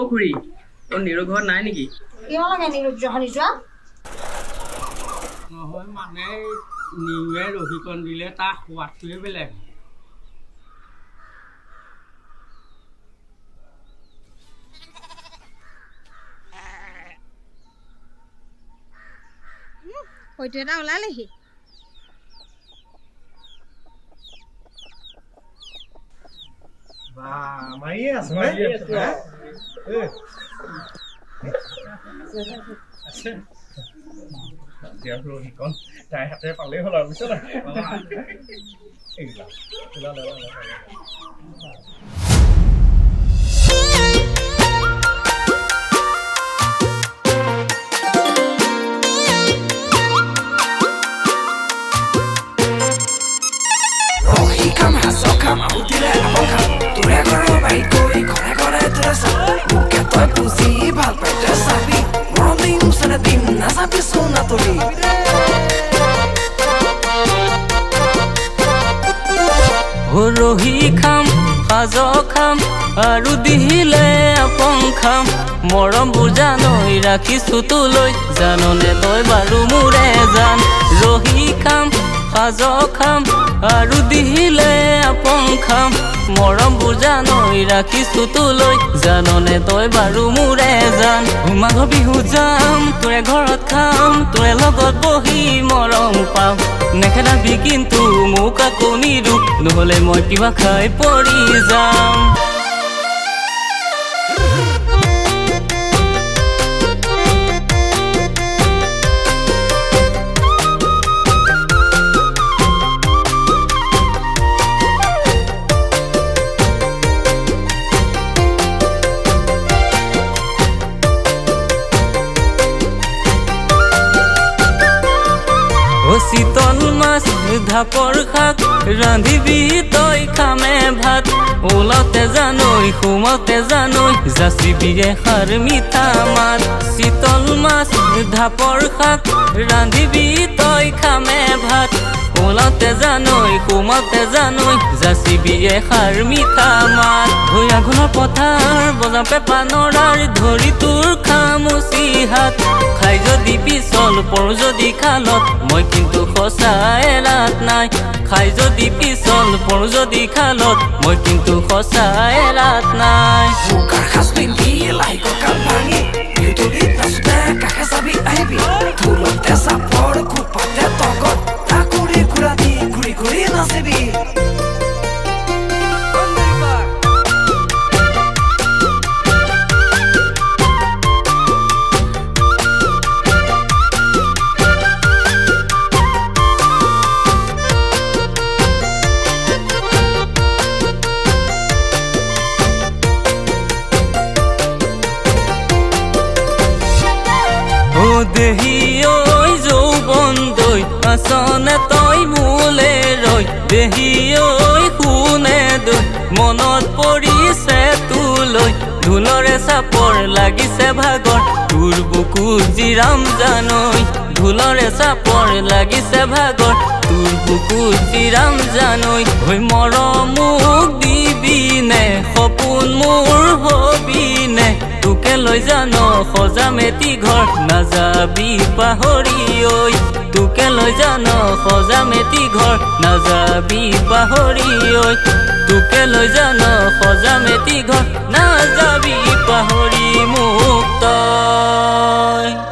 খুৰী নিৰু ঘৰত নাই নেকি কিয় লাগে নিৰু জহনি যোৱা নহয় মানে নিৰুৱে ৰহিকণ দিলে তাৰ সোৱাদটোৱে বেলেগ হয়তো এটা ওলালেহি মাৰিয়ে আছো ৰহিকণ তাই হাতে পালেই হ'ল আৰু বুজিছ ৰহি খাম সাজ খাম আৰু দিলে আপং খাম মৰম বুজানৈ ৰাখিছো তোলৈ জাননে তই বাৰু মোৰে জান ৰহি খাম সাজ খাম আৰু দিলে আপং খাম মৰম বুজানৈ ৰাখিছো তোলৈ জাননে তই বাৰু মোৰে জান মাঘৰ বিহু যাম তোৰে ঘৰত খাম তোৰে লগত বহি মৰম পাম নেখেদাবি কিন্তু মোক আকৌ নিৰু নহ'লে মই কিবা খাই পৰি যাম শীতল মাছ ধাপৰ শাক ৰান্ধিবি তই খামে ভাত ওলাতে জানৈ সোমাতে জানৈ যাচিবি এষাৰ মিঠা মাত শীতল মাছ ধাপৰ শাক ৰান্ধিবি তই খামে ভাত ওলাতে জানৈ সোমাতে জানৈ যাচিবি এষাৰ মিঠা মাত হৈ আঘোণৰ পথাৰ বজা পেপা নৰাৰ ধৰি তোৰ খামুচি হাত খাই যদি পিছল পৰ যদি খালত মই কিন্তু সঁচা এৰাত নাই খাই যদি পিছল পৰ যদি খালত মই কিন্তু সঁচা এৰাত নাই বুকাৰ সাজ পিন্ধি লাহিক কাল ভাঙি বিউতুলি নাচোতে কাষে চাবি আহিবি ফুলতে চাপৰ খোপাতে তগত তাকুৰি ঘূৰা দি ঘূৰি ঘূৰি নাচিবি দেহি ঐ যৌবন দৈ আছনে তই মোলে ৰৈ দেহি ঐ কোনে দৈ মনত পৰিছে তোলৈ ঢোলৰে চাপৰ লাগিছে ভাগৰ তোৰ বুকু জিৰাম জানৈ ঢোলৰে চাপৰ লাগিছে ভাগৰ তোৰ বুকু জিৰাম জানৈ হৈ মৰম মোক দিবিনে সপোন মোৰ হবিনে তোকে লৈ জান সজাম এটি ঘৰ নাযাবি পাহৰি ঐ তোকে লৈ জান সজাম এটি ঘৰ নাযাবি পাহৰি ঐ তোকে লৈ জান সজাম এটি ঘৰ নাযাবি পাহৰি মোক তই